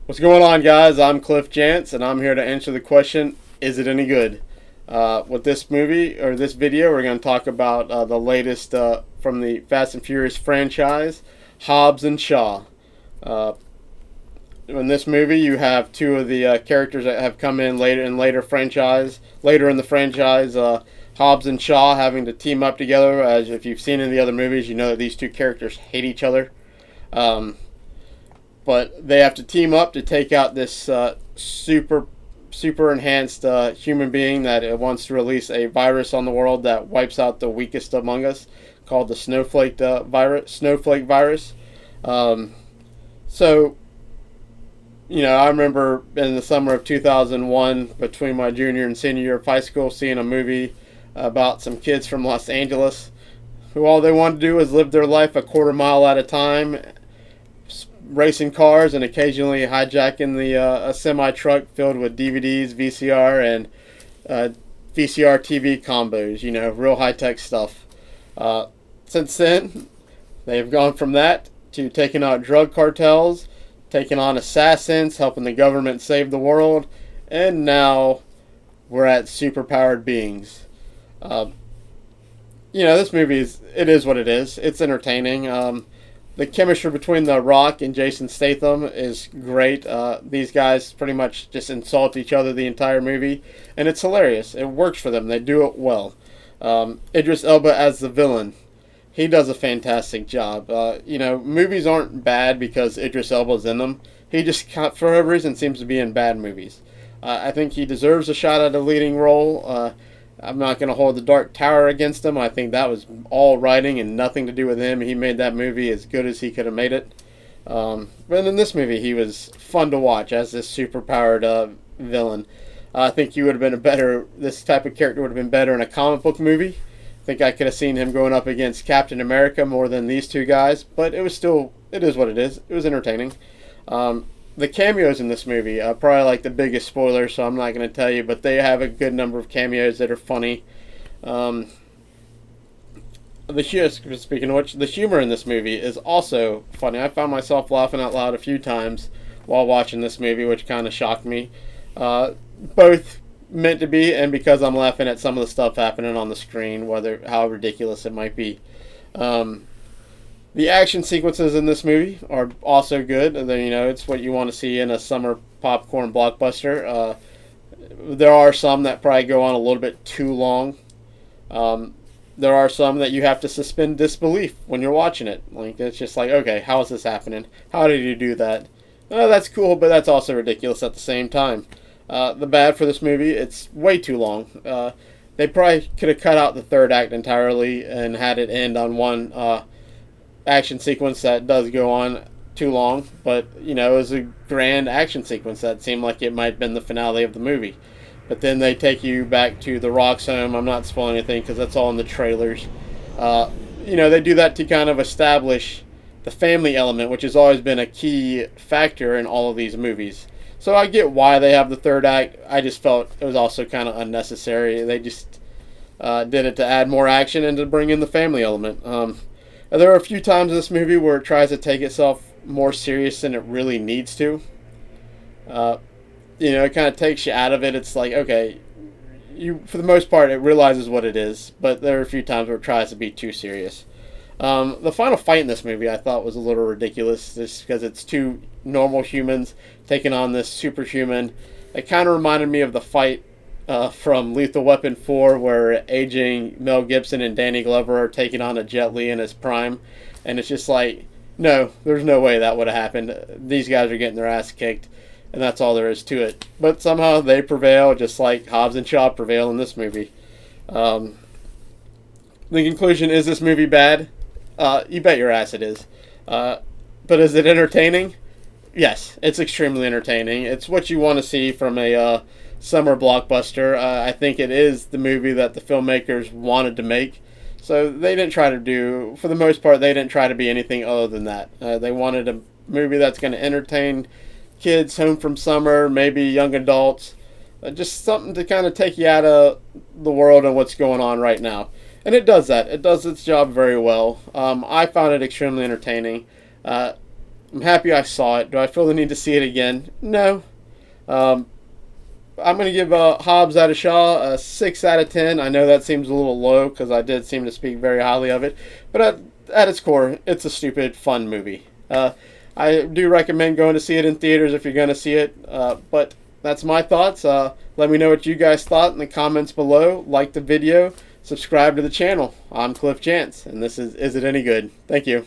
What's going on, guys? I'm Cliff Jantz, and I'm here to answer the question: is it any good? With this movie or this video, we're going to talk about the latest from the Fast and Furious franchise, Hobbs and Shaw. Uh, in this movie, you have two of the characters that have come in later in the franchise. Hobbs and Shaw having to team up together. As if you've seen in the other movies, you know that these two characters hate each other. Um, but they have to team up to take out this super enhanced human being that wants to release a virus on the world that wipes out the weakest among us, called the snowflake virus. Um, so I remember in the summer of 2001, between my junior and senior year of high school, seeing a movie about some kids from Los Angeles who all they wanted to do was live their life a quarter mile at a time, racing cars and occasionally hijacking a semi truck filled with DVDs, VCR, and VCR TV combos. Real high tech stuff. Since then, they've gone from that to taking out drug cartels, taking on assassins, helping the government save the world, and now we're at superpowered beings. Uh, this movie is what it is. It's entertaining. The chemistry between The Rock and Jason Statham is great. These guys pretty much just insult each other the entire movie, and it's hilarious. It works for them. They do it well. Idris Elba as the villain, he does a fantastic job. Movies aren't bad because Idris Elba's in them. He just, for whatever reason, seems to be in bad movies. I think he deserves a shot at a leading role. I'm not going to hold the Dark Tower against him. I think that was all writing and nothing to do with him. He made that movie as good as he could have made it. But in this movie, he was fun to watch as this superpowered villain. I think he would have been this type of character would have been better in a comic book movie. I think I could have seen him going up against Captain America more than these two guys, but it is what it is. It was entertaining. The cameos in this movie are probably like the biggest spoiler, so I'm not going to tell you, but they have a good number of cameos that are funny. Um, Speaking of which, the humor in this movie is also funny. I found myself laughing out loud a few times while watching this movie, which kind of shocked me. Both meant to be, and because I'm laughing at some of the stuff happening on the screen, how ridiculous it might be. The action sequences in this movie are also good. It's what you want to see in a summer popcorn blockbuster. There are some that probably go on a little bit too long. There are some that you have to suspend disbelief when you're watching it. Like, it's just like, okay, how is this happening? How did you do that? That's cool, but that's also ridiculous at the same time. The bad for this movie, it's way too long. They probably could have cut out the third act entirely and had it end on one action sequence that does go on too long, but it was a grand action sequence that seemed like it might have been the finale of the movie. But then they take you back to The Rock's home. I'm not spoiling anything because that's all in the trailers. They do that to kind of establish the family element, which has always been a key factor in all of these movies. So I get why they have the third act. I just felt it was also kind of unnecessary. They just did it to add more action and to bring in the family element. There are a few times in this movie where it tries to take itself more serious than it really needs to. It kind of takes you out of it. It's like, okay, for the most part, it realizes what it is, but there are a few times where it tries to be too serious. The final fight in this movie I thought was a little ridiculous, just because it's two normal humans taking on this superhuman. It kind of reminded me of the fight from Lethal Weapon 4, where aging Mel Gibson and Danny Glover are taking on a Jet Li in his prime. And it's just like, no, there's no way that would have happened. These guys are getting their ass kicked, and that's all there is to it. But somehow they prevail, just like Hobbs and Shaw prevail in this movie. The conclusion, is this movie bad? You bet your ass it is. But is it entertaining? Yes, it's extremely entertaining. It's what you want to see from a summer blockbuster. I think it is the movie that the filmmakers wanted to make. So they didn't try to do, for the most part, they didn't try to be anything other than that. They wanted a movie that's going to entertain kids home from summer, maybe young adults. Just something to kind of take you out of the world and what's going on right now. And it does that. It does its job very well. I found it extremely entertaining. I'm happy I saw it. Do I feel the need to see it again? No. Um, I'm going to give Hobbs and Shaw a 6 out of 10. I know that seems a little low because I did seem to speak very highly of it. But at its core, it's a stupid, fun movie. I do recommend going to see it in theaters if you're going to see it. But that's my thoughts. Let me know what you guys thought in the comments below. Like the video. Subscribe to the channel. I'm Cliff Chance, and this is It Any Good? Thank you.